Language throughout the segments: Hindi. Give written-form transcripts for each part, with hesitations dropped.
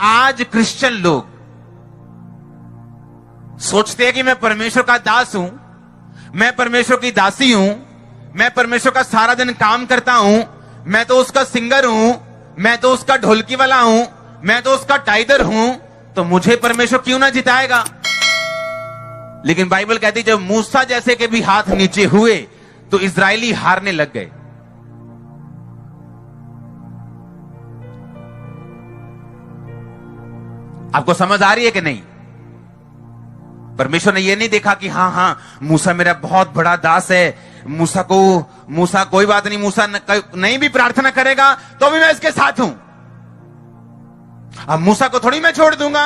आज क्रिश्चियन लोग सोचते हैं कि मैं परमेश्वर का दास हूं, मैं परमेश्वर की दासी हूं, मैं परमेश्वर का सारा दिन काम करता हूं, मैं तो उसका सिंगर हूं, मैं तो उसका ढोलकी वाला हूं, मैं तो उसका टाइगर हूं, तो मुझे परमेश्वर क्यों ना जिताएगा। लेकिन बाइबल कहती जब मूसा जैसे के भी हाथ नीचे हुए तो इजरायली हारने लग गए। आपको समझ आ रही है कि नहीं? परमेश्वर ने यह नहीं देखा कि हां मूसा मेरा बहुत बड़ा दास है, मूसा कोई बात नहीं, मूसा नहीं भी प्रार्थना करेगा तो भी मैं इसके साथ हूं, अब मूसा को थोड़ी मैं छोड़ दूंगा,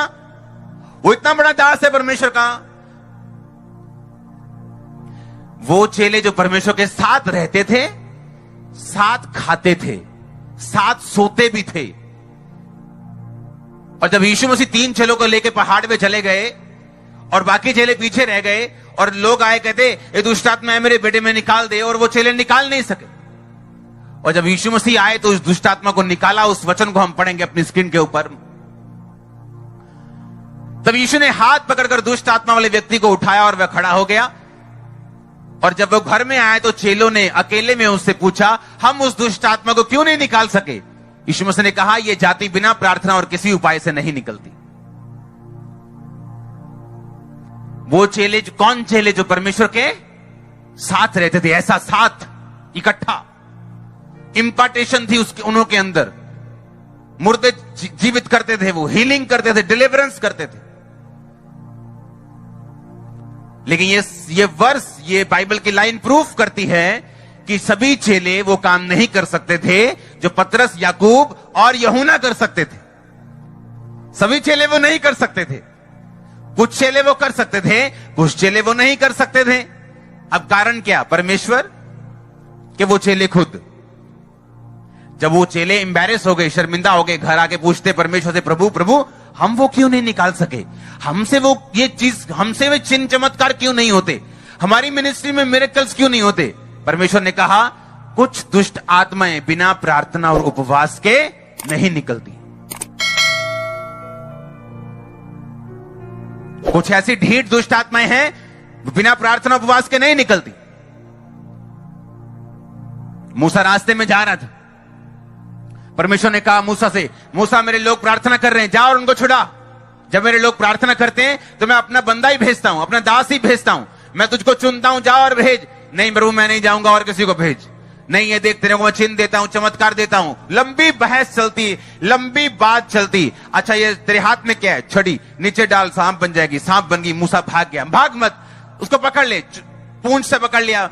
वो इतना बड़ा दास है परमेश्वर का। वो चेले जो परमेश्वर के साथ रहते थे, साथ खाते थे, साथ सोते भी थे। और जब यीशु मसीह 3 चेलों को लेकर पहाड़ पे चले गए और बाकी चेले पीछे रह गए और लोग आए कहते ये दुष्ट आत्मा है मेरे बेटे में निकाल दे, और वो चेले निकाल नहीं सके। और जब यीशु मसीह आए तो उस दुष्ट आत्मा को निकाला। उस वचन को हम पढ़ेंगे अपनी स्क्रीन के ऊपर। तब यीशु ने हाथ पकड़कर दुष्ट आत्मा वाले व्यक्ति को उठाया और वह खड़ा हो गया। और जब वो घर में आए तो चेलों ने अकेले में उससे पूछा हम उस दुष्ट आत्मा को क्यों नहीं निकाल सके। यीशु मसीह ने कहा यह जाति बिना प्रार्थना और किसी उपाय से नहीं निकलती। वो चेले कौन चेले जो परमेश्वर के साथ रहते थे, ऐसा साथ इकट्ठा, इंपार्टेशन थी उसके उनके अंदर, मुर्दे जीवित करते थे, वो हीलिंग करते थे, डिलीवरेंस करते थे। लेकिन ये वर्ष, ये बाइबल की लाइन प्रूफ करती है कि सभी चेले वो काम नहीं कर सकते थे जो पतरस, याकूब और यूहन्ना कर सकते थे। सभी चेले वो नहीं कर सकते थे। कुछ चेले वो कर सकते थे, कुछ चेले वो नहीं कर सकते थे। अब कारण क्या? परमेश्वर के वो चेले खुद। जब वो चेले एम्बैरेस हो गए, शर्मिंदा हो गए, घर आके पूछते परमेश्वर से, प्रभु हम वो क्यों नहीं निकाल सके, हमसे वो ये चीज, हमसे वे चिन्ह चमत्कार क्यों नहीं होते, हमारी मिनिस्ट्री में मिरेकल्स क्यों नहीं होते। परमेश्वर ने कहा कुछ दुष्ट आत्माएं बिना प्रार्थना और उपवास के नहीं निकलती। कुछ ऐसी ढीठ दुष्ट आत्माएं हैं बिना प्रार्थना उपवास के नहीं निकलती। मूसा रास्ते में जा रहा था, परमेश्वर ने कहा मूसा से, मूसा मेरे लोग प्रार्थना कर रहे हैं, जा और उनको छुड़ा। जब मेरे लोग प्रार्थना करते हैं तो मैं अपना बंदा ही भेजता हूं, अपना दास ही भेजता हूं, मैं तुझको चुनता हूं, जा और भेज। नहीं प्रभु मैं नहीं जाऊंगा, और किसी को भेज। नहीं ये देख तेरे को मैं चिन्ह देता हूं, चमत्कार देता हूं। लंबी बहस चलती, लंबी बात चलती। अच्छा ये तेरे हाथ में क्या है? छड़ी, नीचे डाल सांप बन जाएगी। सांप बन गई, मूसा भाग गया। भाग मत, उसको पकड़ ले, पूंछ से पकड़ लिया,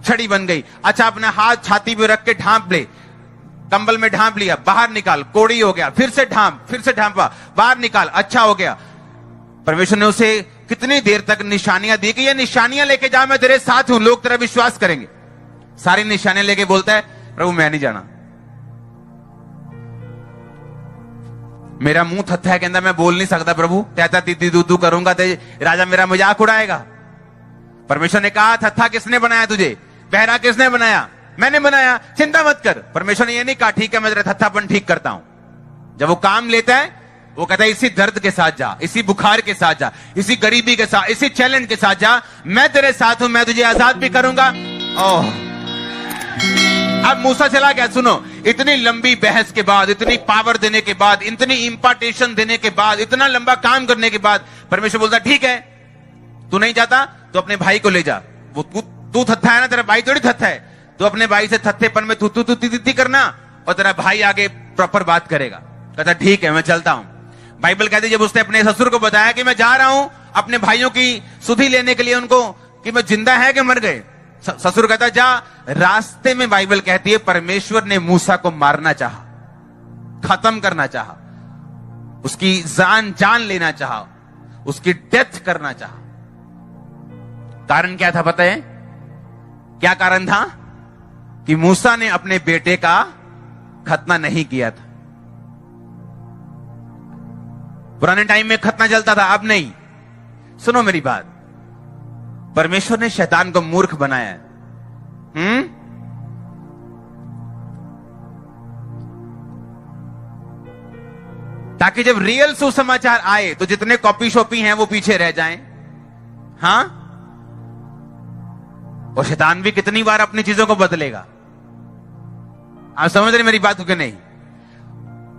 छड़ी बन गई। अच्छा अपना हाथ छाती पे रख के ढांप ले, कंबल में ढांप लिया, बाहर निकाल, कोड़ी हो गया, फिर से ढांपा, बाहर निकाल, अच्छा हो गया। परमेश्वर ने उसे कितनी देर तक निशानियां दी कि ये निशानियां लेके जा, मैं तेरे साथ हूं, लोग तेरा विश्वास करेंगे। सारी निशानियां लेके बोलता है प्रभु मैं नहीं जाना, मेरा मुंह थत्था है, कहता मैं बोल नहीं सकता प्रभु, तैता तीती दूदू करूंगा तो राजा मेरा मजाक उड़ाएगा। परमेश्वर ने कहा थत्था किसने बनाया तुझे, बहरा किसने बनाया? मैंने बनाया, चिंता मत कर। परमेश्वर ने यह नहीं कहा ठीक है मैं तेरा थत्थापन ठीक करता हूं। जब वो काम लेता है वो कहता है इसी दर्द के साथ जा, इसी बुखार के साथ जा, इसी गरीबी के साथ, इसी चैलेंज के साथ जा, मैं तेरे साथ हूं, मैं तुझे आजाद भी करूंगा। ओह अब मूसा चला गया। सुनो, इतनी लंबी बहस के बाद, इतनी पावर देने के बाद, इतनी इंपार्टेशन देने के बाद, इतना लंबा काम करने के बाद परमेश्वर बोलता ठीक है तू नहीं जाता तो अपने भाई को ले जा। वो तू थत्था है ना, तेरा भाई थोड़ी थत्था है, तो अपने भाई से थत्थेपन में तू करना और तेरा भाई आगे प्रॉपर बात करेगा। कहता ठीक है मैं चलता हूं। बाइबल कहती जब उसने अपने ससुर को बताया कि मैं जा रहा हूं अपने भाइयों की सुधि लेने के लिए, उनको कि मैं जिंदा है कि मर गए, ससुर कहता जा। रास्ते में बाइबल कहती है परमेश्वर ने मूसा को मारना चाहा, खत्म करना चाहा, उसकी जान लेना चाहा, उसकी डेथ करना चाहा। कारण क्या था पता है? क्या कारण था? कि मूसा ने अपने बेटे का खतना नहीं किया था। पुराने टाइम में खतना चलता था, अब नहीं। सुनो मेरी बात, परमेश्वर ने शैतान को मूर्ख बनाया है। ताकि जब रियल सुसमाचार आए तो जितने कॉपी शॉपी हैं वो पीछे रह जाएं। हां, और शैतान भी कितनी बार अपनी चीजों को बदलेगा। आप समझ रहे मेरी बात को कि नहीं?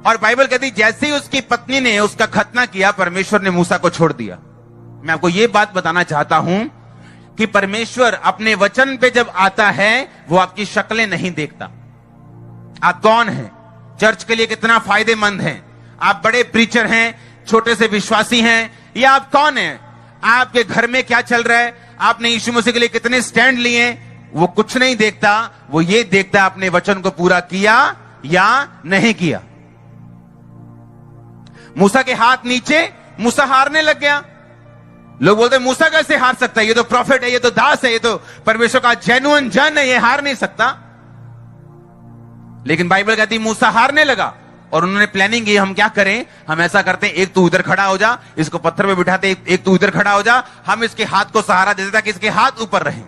और बाइबल कहती जैसे ही उसकी पत्नी ने उसका खतना किया, परमेश्वर ने मूसा को छोड़ दिया। मैं आपको यह बात बताना चाहता हूं कि परमेश्वर अपने वचन पे जब आता है वो आपकी शक्लें नहीं देखता। आप कौन हैं, चर्च के लिए कितना फायदेमंद हैं, आप बड़े प्रीचर हैं, छोटे से विश्वासी हैं, या आप कौन हैं, आपके घर में क्या चल रहा है, आपने यीशु मसीह के लिए कितने स्टैंड लिए, वो कुछ नहीं देखता। वो ये देखता आपने वचन को पूरा किया या नहीं किया। मूसा के हाथ नीचे, मूसा हारने लग गया। लोग बोलते मूसा कैसे हार सकता है, ये तो प्रॉफिट है, ये तो दास है, ये तो परमेश्वर का जेन्युइन जन है, ये हार नहीं सकता। लेकिन बाइबल कहती मूसा हारने लगा और उन्होंने प्लानिंग की, हम क्या करें, हम ऐसा करते हैं, एक तू इधर खड़ा हो जा, इसको पत्थर पे बिठाते, एक तू इधर खड़ा हो जा, हम इसके हाथ को सहारा देते ताकि इसके हाथ ऊपर रहे।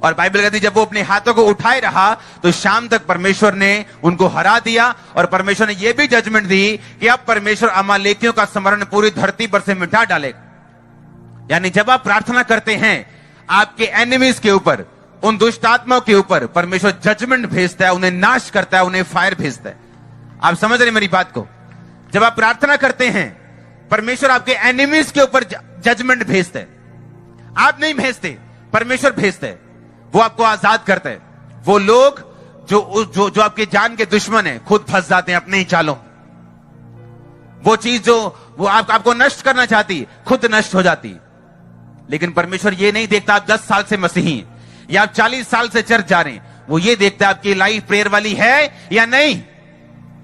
और बाइबल कहती जब वो अपने हाथों को उठाए रहा तो शाम तक परमेश्वर ने उनको हरा दिया। और परमेश्वर ने यह भी जजमेंट दी कि अब परमेश्वर अमालेकियों का स्मरण पूरी धरती पर से मिटा डालेगा। यानी जब आप प्रार्थना करते हैं आपके एनिमीज के ऊपर, उन दुष्ट आत्माओं के ऊपर परमेश्वर जजमेंट भेजता है, उन्हें नाश करता है, उन्हें फायर भेजता है। आप समझ रहे मेरी बात को? जब आप प्रार्थना करते हैं परमेश्वर आपके एनिमीज के ऊपर जजमेंट भेजता है। आप नहीं भेजते, परमेश्वर भेजता है। वो आपको आजाद करता है। वो लोग जो आपके जान के दुश्मन है खुद फंस जाते हैं अपने ही चालों। वो चीज जो वो आपको नष्ट करना चाहती खुद नष्ट हो जाती। लेकिन परमेश्वर ये नहीं देखता आप 10 साल से मसीही हैं या आप 40 साल से चर्च जा रहे हैं। वो ये देखता है आपकी लाइफ प्रेयर वाली है या नहीं।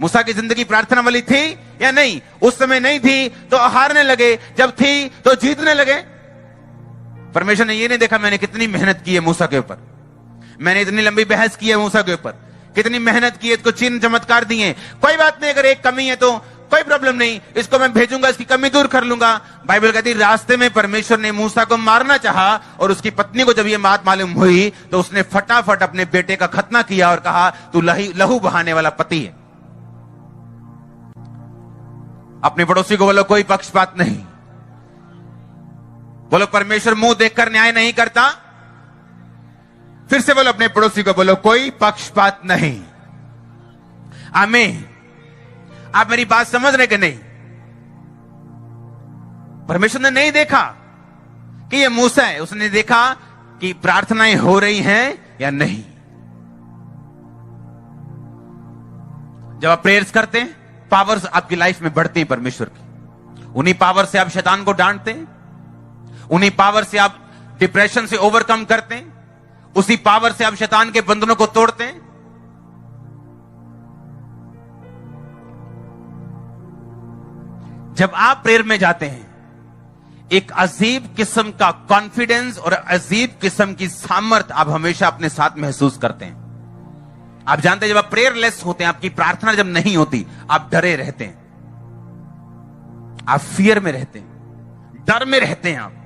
मूसा की जिंदगी प्रार्थना वाली थी या नहीं? उस समय नहीं थी तो हारने लगे, जब थी तो जीतने लगे। परमेश्वर ने ये नहीं देखा मैंने कितनी मेहनत की है मूसा के ऊपर, मैंने इतनी लंबी बहस की है मूसा के ऊपर, कितनी मेहनत की है, इसको चिन्ह चमत्कार दिए, कोई बात नहीं, अगर एक कमी है तो कोई प्रॉब्लम नहीं, इसको मैं भेजूंगा, इसकी कमी दूर कर लूंगा। बाइबल कहती रास्ते में परमेश्वर ने मूसा को मारना चाहा और उसकी पत्नी को जब ये बात मालूम हुई तो उसने फटाफट अपने बेटे का खतना किया और कहा तू लहू बहाने वाला पति है। अपने पड़ोसी को बोलो कोई पक्षपात नहीं। बोलो परमेश्वर मुंह देखकर न्याय नहीं करता। फिर से बोलो अपने पड़ोसी को, बोलो कोई पक्षपात नहीं। आमीन। आप मेरी बात समझ रहे कि नहीं? परमेश्वर ने नहीं देखा कि ये मूसा है, उसने देखा कि प्रार्थनाएं हो रही हैं या नहीं। जब आप प्रेयर्स करते हैं पावर्स आपकी लाइफ में बढ़ती हैं परमेश्वर की। उन्हीं पावर से आप शैतान को डांटते हैं, उन्हीं पावर से आप डिप्रेशन से ओवरकम करते हैं, उसी पावर से आप शैतान के बंधनों को तोड़ते हैं। जब आप प्रेयर में जाते हैं एक अजीब किस्म का कॉन्फिडेंस और अजीब किस्म की सामर्थ आप हमेशा अपने साथ महसूस करते हैं। आप जानते हैं जब आप प्रेयरलेस होते हैं, आपकी प्रार्थना जब नहीं होती, आप डरे रहते हैं, आप फियर में रहते हैं, डर में रहते हैं आप।